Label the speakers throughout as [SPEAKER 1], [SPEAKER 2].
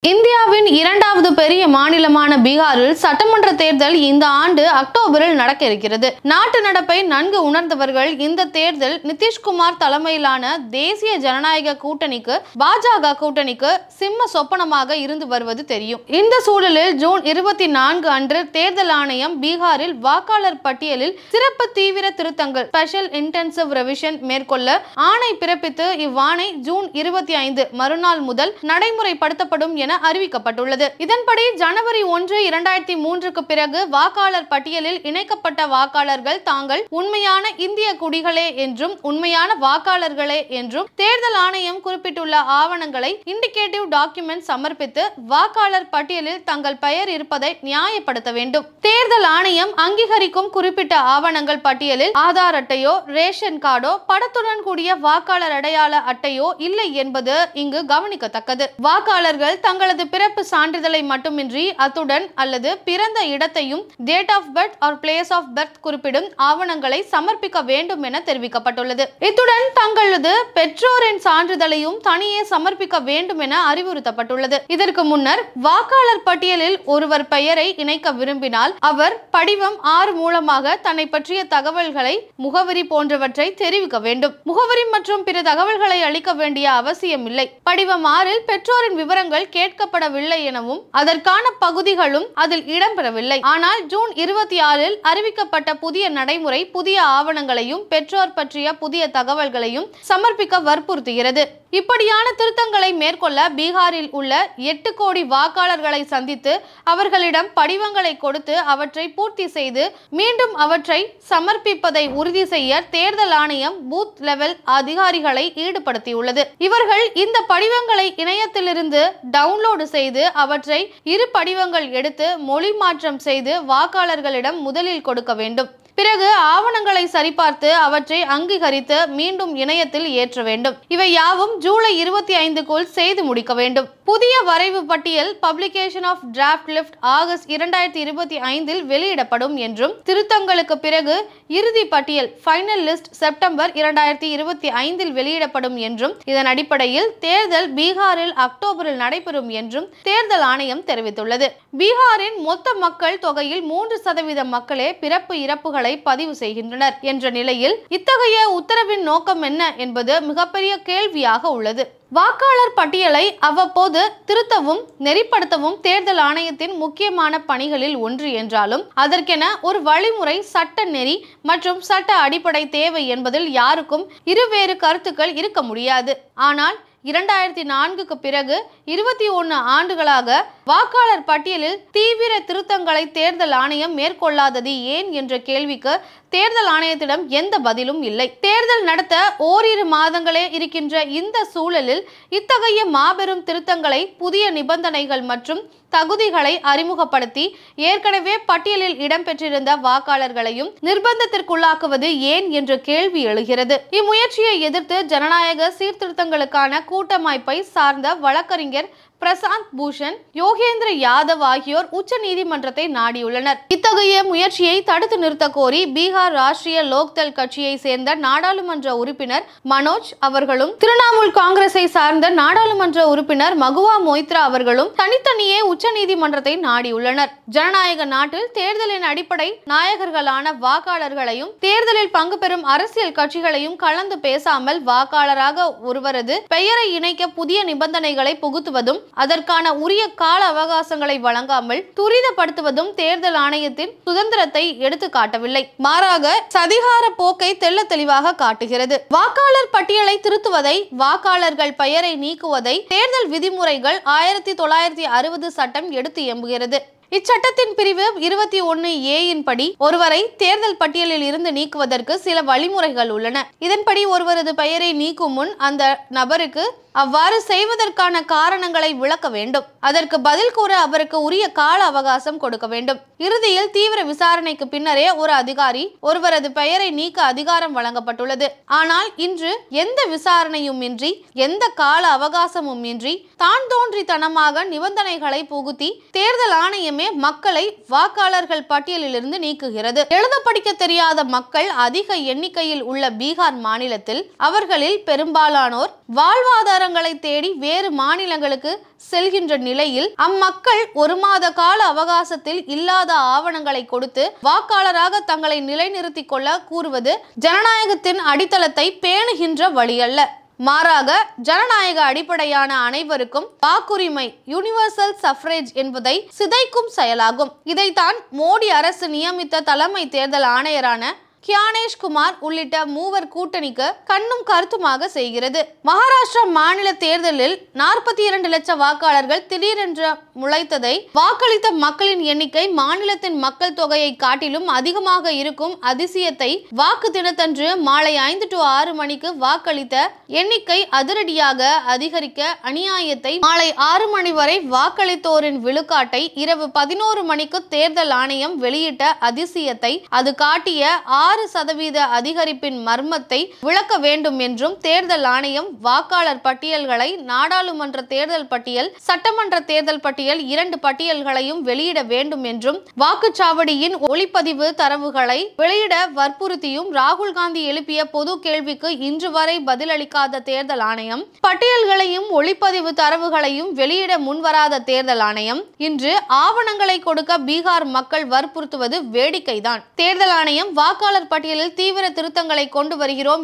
[SPEAKER 1] இந்தியாவின் இரண்டாவது பெரிய மாநிலமான பீகாரில் சட்டமன்ற தேர்தல் இந்த ஆண்டு அக்டோபரில் நடக்க இருக்கிறது. நாட்டு நடப்பை நன்கு உணர்ந்தவர்கள் இந்த தேர்தல் நிதிஷ்குமார் தலைமையிலான தேசிய ஜனநாயக கூட்டணிக்கு பாஜக கூட்டணிக்கு சிம்ம சொப்பனமாக இருந்து வருவது தெரியும். இந்த சூழலில் ஜூன் 24 அன்று தேர்தல் ஆணையம் பீகாரில் வாக்காளர் பட்டியலில் சிறப்பு தீவிர திருத்தங்கள் ஸ்பெஷல் இன்டென்சிவ் ரெவிஷன் மேற்கொள்ள ஆணை பிறப்பித்து இவ்வாணை ஜூன் 25 மறுநாள் முதல் நடைமுறைப்படுத்தப்படும் என அறிவிக்கப்பட்டுள்ளது. இதன்படி ஜனவரி 1, 2003க்கு பிறகு வாக்காளர் பட்டியலில் இணைக்கப்பட்ட வாக்காளர்கள் தாங்கள் உண்மையான இந்திய குடிகளே என்றும் உண்மையான வாக்காளர்களே என்றும் தேர்தல் ஆணையம் குறிப்பிட்டுள்ள ஆவணங்களை இண்டிகேட்டிவ் டாக்குமெண்ட் சமர்ப்பித்து வாக்காளர் பட்டியலில் தங்கள் பெயர் இருப்பதை நியாயப்படுத்த வேண்டும். தேர்தல் ஆணையம் அங்கீகரிக்கும் குறிப்பிட்ட ஆவணங்கள் பட்டியலில் ஆதார் அட்டையோ ரேஷன் கார்டோ படத்துடன் கூடிய வாக்காளர் அடையாள அட்டையோ இல்லை என்பது இங்கு கவனிக்கத்தக்கது. வாக்காளர்கள் தங்களது பிறப்பு சான்றிதழை மட்டுமின்றி அத்துடன் அல்லது பிறந்த இடத்தையும் date of birth or place of birth குறிப்பிடும் ஆவணங்களை சமர்ப்பிக்க வேண்டும் என தெரிவிக்கப்பட்டுள்ளது. இத்துடன் தங்களது பெற்றோரின் சான்றிதழையும் தனியே சமர்ப்பிக்க வேண்டும் என அறிவுறுத்தப்பட்டுள்ளது. இதற்கு முன்னர் வாக்காளர் பட்டியலில் ஒருவர் பெயரை இணைக்க விரும்பினால் அவர் படிவம் 6 மூலமாக தன்னை பற்றிய தகவல்களை முகவரி போன்றவற்றை தெரிவிக்க வேண்டும். முகவரி மற்றும் பிற தகவல்களை அளிக்க வேண்டிய அவசியம் இல்லை. படிவம் 6 பெற்றோரின் விவரங்கள் கேட்கப்படவில்லை எனவும் அதற்கான பகுதிகளும் அதில் இடம்பெறவில்லை. ஆனால் ஜூன் 26 அறிவிக்கப்பட்ட புதிய நடைமுறை புதிய ஆவணங்களையும் பெற்றோர் பற்றிய புதிய தகவல்களையும் சமர்ப்பிக்க வற்புறுத்துகிறது. இப்படியான திருத்தங்களை மேற்கொள்ள பீகாரில் உள்ள 8 கோடி வாக்காளர்களை சந்தித்து அவர்களிடம் படிவங்களை கொடுத்து அவற்றை பூர்த்தி செய்து மீண்டும் அவற்றை சமர்ப்பிப்பதை உறுதி செய்ய தேர்தல் ஆணையம் பூத் லெவல் அதிகாரிகளை ஈடுபடுத்தியுள்ளது. இவர்கள் இந்த படிவங்களை இணையத்திலிருந்து டவுன்லோடு செய்து அவற்றை 2 படிவங்கள் எடுத்து மொழி மாற்றம் செய்து வாக்காளர்களிடம் முதலில் கொடுக்க வேண்டும். பிறகு ஆவணங்களை சரிபார்த்து அவற்றை அங்கீகரித்து மீண்டும் இணையத்தில் ஏற்ற வேண்டும். இவை யாவும் ஜூலை 25க்குள் செய்து முடிக்க வேண்டும். புதிய வரைவு பட்டியல் publication of draft list August 2025 வெளியிடப்படும் என்றும் திருத்தங்களுக்கு பிறகு இறுதி பட்டியல் ஃபைனல் லிஸ்ட் செப்டம்பர் 2025 வெளியிடப்படும் என்றும் இதன் அடிப்படையில் தேர்தல் பீகாரில் அக்டோபரில் நடைபெறும் என்றும் தேர்தல் ஆணையம் தெரிவித்துள்ளது. பீகாரின் மொத்த மக்கள் தொகையில் 3% மக்களே பிறப்பு இறப்புகளை பதிவு செய்கின்றனர் என்ற நிலையில் இத்தகைய உத்தரவின் நோக்கம் என்ன என்பது மிகப்பெரிய கேள்வியாக உள்ளது. வாக்காளர் பட்டியலை அவ்வப்போது திருத்தவும் நெறிப்படுத்தவும் தேர்தல் ஆணையத்தின் முக்கியமான பணிகளில் ஒன்று என்றாலும் அதற்கென ஒரு வழிமுறை சட்ட நெறி மற்றும் சட்ட அடிப்படை தேவை என்பதில் யாருக்கும் இருவேறு கருத்துக்கள் இருக்க முடியாது. ஆனால் 2004க்கு பிறகு 21 ஆண்டுகளாக வாக்காளர் பட்டியலில் தீவிர திருத்தங்களை தேர்தல் ஆணையம் மேற்கொள்ளாதது ஏன் என்ற கேள்விக்கு தேர்தல் ஆணையத்திடம் எந்த பதிலும் இல்லை. தேர்தல் நடத்த ஓரிரு மாதங்களே இருக்கின்ற இந்த சூழலில் இத்தகைய மாபெரும் திருத்தங்களை புதிய நிபந்தனைகள் மற்றும் தகுதிகளை அறிமுகப்படுத்தி ஏற்கனவே பட்டியலில் இடம்பெற்றிருந்த வாக்காளர்களையும் நிர்பந்தத்திற்குள்ளாக்குவது ஏன் என்ற கேள்வி எழுகிறது. இம்முயற்சியை எதிர்த்து ஜனநாயக சீர்திருத்தங்களுக்கான கூட்டமைப்பை சார்ந்த வழக்கறிஞர் பிரசாந்த் பூஷன், யோகேந்திர யாதவ் ஆகியோர் உச்ச நீதிமன்றத்தை நாடியுள்ளனர். இத்தகைய முயற்சியை தடுத்து நிறுத்த கோரி பீகார் ராஷ்டிரிய லோக்தள் கட்சியை சேர்ந்த நாடாளுமன்ற உறுப்பினர் மனோஜ் அவர்களும் திரிணாமுல் காங்கிரஸை சார்ந்த நாடாளுமன்ற உறுப்பினர் மகுவா மொய்த்ரா அவர்களும் தனித்தனியே உச்ச நீதிமன்றத்தை நாடியுள்ளனர். ஜனநாயக நாட்டில் தேர்தலின் அடிப்படை நாயகர்களான வாக்காளர்களையும் தேர்தலில் பங்கு பெறும் அரசியல் கட்சிகளையும் கலந்து பேசாமல் வாக்காளராக ஒருவரது பெயரை இணைக்க புதிய நிபந்தனைகளை புகுத்துவதும் அதற்கான உரிய கால அவகாசங்களை வழங்காமல் துரிதப்படுத்துவதும் தேர்தல் ஆணையத்தின் சுதந்திரத்தை எடுத்து காட்டவில்லை. மாறாக சதிகார போக்கை தெள்ள தெளிவாக காட்டுகிறது. வாக்காளர் பட்டியலை திருத்துவதை வாக்காளர்கள் பெயரை நீக்குவதை தேர்தல் விதிமுறைகள் 1960 சட்டம் எடுத்து எம்புகிறது. இச்சட்டத்தின் பிரிவு 21A படி ஒருவரை தேர்தல் பட்டியலில் இருந்து நீக்குவதற்கு சில வழிமுறைகள் உள்ளன. இதன்படி ஒருவரது பெயரை நீக்கும் முன் அந்த நபருக்கு அவ்வாறு செய்வதற்கான காரணங்களை விளக்க வேண்டும். அதற்கு பதில் கூற அவருக்கு உரிய கால அவகாசம் கொடுக்க வேண்டும். இறுதியில் தீவிர விசாரணைக்கு பின்னரே ஒரு அதிகாரி ஒருவரது பெயரை நீக்க அதிகாரம் வழங்கப்பட்டுள்ளது. ஆனால் இன்று எந்த விசாரணையும் இன்றி எந்த கால அவகாசமும் இன்றி தான் தோன்றித்தனமாக நிபந்தனைகளை புகுத்தி தேர்தல் ஆணையம் ஆணையமே மக்களை வாக்காளர்கள் பட்டியலிலிருந்து நீக்குகிறது. எழுத படிக்க தெரியாத மக்கள் அதிக எண்ணிக்கையில் உள்ள பீகார் மாநிலத்தில் அவர்களில் பெரும்பாலானோர் வாழ்வாதாரங்களை தேடி வேறு மாநிலங்களுக்கு செல்கின்ற நிலையில் அம்மக்கள் 1 மாத கால அவகாசத்தில் இல்லாத ஆவணங்களை கொடுத்து வாக்காளராக தங்களை நிலைநிறுத்திக் கொள்ள கூறுவது ஜனநாயகத்தின் அடித்தளத்தை பேணுகின்ற வழியல்ல. மாறாக ஜனநாயக அடிப்படையான அனைவருக்கும் வாக்குரிமை யூனிவர்சல் சஃப்ரேஜ் என்பதை சிதைக்கும் செயலாகும். இதைத்தான் மோடி அரசு நியமித்த தலைமை தேர்தல் ஆணையரான கியானேஷ் குமார் உள்ளிட்ட மூவர் கூட்டணிக்கு கண்ணும் கருத்துமாக செய்கிறது. மகாராஷ்டிரா மாநில தேர்தலில் 42 லட்சம் வாக்காளர்கள் திடீரென்று முளைத்ததை வாக்களித்த மக்களின் எண்ணிக்கை மாநிலத்தின் மக்கள் தொகையை காட்டிலும் அதிகமாக இருக்கும் அதிசயத்தை வாக்கு தினத்தன்று மாலை 5 to 6 மணிக்கு வாக்களித்த எண்ணிக்கை அதிரடியாக அதிகரிக்க அநியாயத்தை மாலை 6 மணி வரை வாக்களித்தோரின் விழுக்காட்டை இரவு 11 மணிக்கு தேர்தல் ஆணையம் வெளியிட்ட அதிசயத்தை அது காட்டிய 6% அதிகரிப்பின் மர்மத்தை விளக்க வேண்டும் என்றும் தேர்தல் ஆணையம் வாக்காளர் பட்டியல்களை நாடாளுமன்ற தேர்தல் பட்டியல் சட்டமன்ற தேர்தல் பட்டியல் 2 பட்டியல்களையும் வெளியிட வேண்டும் என்றும் வாக்குச்சாவடியின் ஒளிப்பதிவு தரவுகளை வெளியிட வற்புறுத்தியும் ராகுல் காந்தி எழுப்பிய பொது கேள்விக்கு இன்று வரை பதிலளிக்காத தேர்தல் ஆணையம் பட்டியல்களையும் ஒளிப்பதிவு தரவுகளையும் வெளியிட முன்வராத தேர்தல் ஆணையம் இன்று ஆவணங்களை கொடுக்க பீகார் மக்கள் வற்புறுத்துவது வேடிக்கைதான். தேர்தல் ஆணையம் வாக்காளர் பட்டியலில் தீவிர திருத்தங்களை கொண்டு வருகிறோம்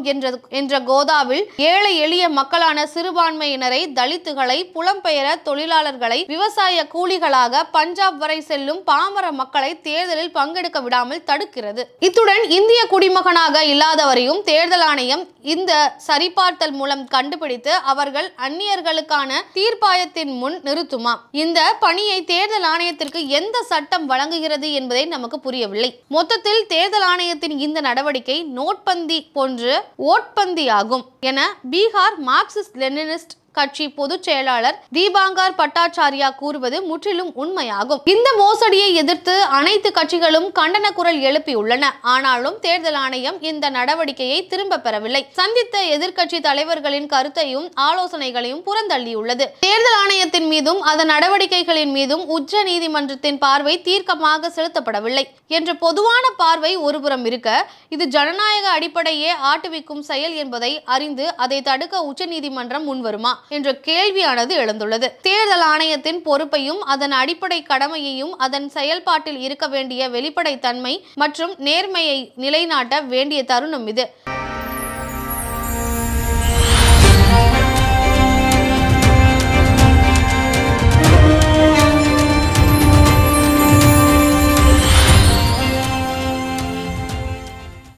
[SPEAKER 1] என்ற கோதாவில் ஏழை எளிய மக்களான சிறுபான்மையினரை, தலித்துகளை, புலம்பெயர தொழிலாளர்களை, விவசாய கூலிகளாக பஞ்சாப் வரை செல்லும் பாமர மக்களை தேர்தலில் பங்கெடுக்க விடாமல் தடுக்கிறது. இத்துடன் இந்திய குடிமகனாக இல்லாதவரையும் தேர்தல் ஆணையம் இந்த சரிபார்த்தல் மூலம் கண்டுபிடித்து அவர்கள் அந்நியர்களுக்கான தீர்ப்பாயத்தின் முன் நிறுத்துமா? இந்த பணியை தேர்தல் ஆணையத்திற்கு எந்த சட்டம் வழங்குகிறது என்பதை நமக்கு புரியவில்லை. மொத்தத்தில் தேர்தல் ஆணையத்தின் இந்த நடவடிக்கை நோட்பந்தி போன்று ஓட்பந்தி ஆகும் என பீகார் மார்க்சிஸ்ட் லெனினிஸ்ட் கட்சி பொதுச் செயலாளர் தீபாங்கர் பட்டாச்சாரியா கூறுவது முற்றிலும் உண்மையாகும். இந்த மோசடியை எதிர்த்து அனைத்து கட்சிகளும் கண்டன குரல் எழுப்பியுள்ளன. ஆனாலும் தேர்தல் ஆணையம் இந்த நடவடிக்கையை திரும்ப பெறவில்லை. சந்தித்த எதிர்க்கட்சி தலைவர்களின் கருத்தையும் ஆலோசனைகளையும் புறந்தள்ளியுள்ளது. தேர்தல் ஆணையத்தின் மீதும் அதன் நடவடிக்கைகளின் மீதும் உச்ச நீதிமன்றத்தின் பார்வை தீர்க்கமாக செலுத்தப்படவில்லை என்ற பொதுவான பார்வை ஒருபுறம் இருக்க, இது ஜனநாயக அடிப்படையே ஆட்டுவிக்கும் செயல் என்பதை அறிந்து அதை தடுக்க உச்ச நீதிமன்றம் முன்வருமா என்ற கேள்வியானது எழுந்துள்ளது. தேர்தல் ஆணையத்தின் பொறுப்பையும் அதன் அடிப்படை கடமையையும் அதன் செயல்பாட்டில் இருக்க வேண்டிய வெளிப்படைத்தன்மை மற்றும் நேர்மையை நிலைநாட்ட வேண்டிய தருணம் இது.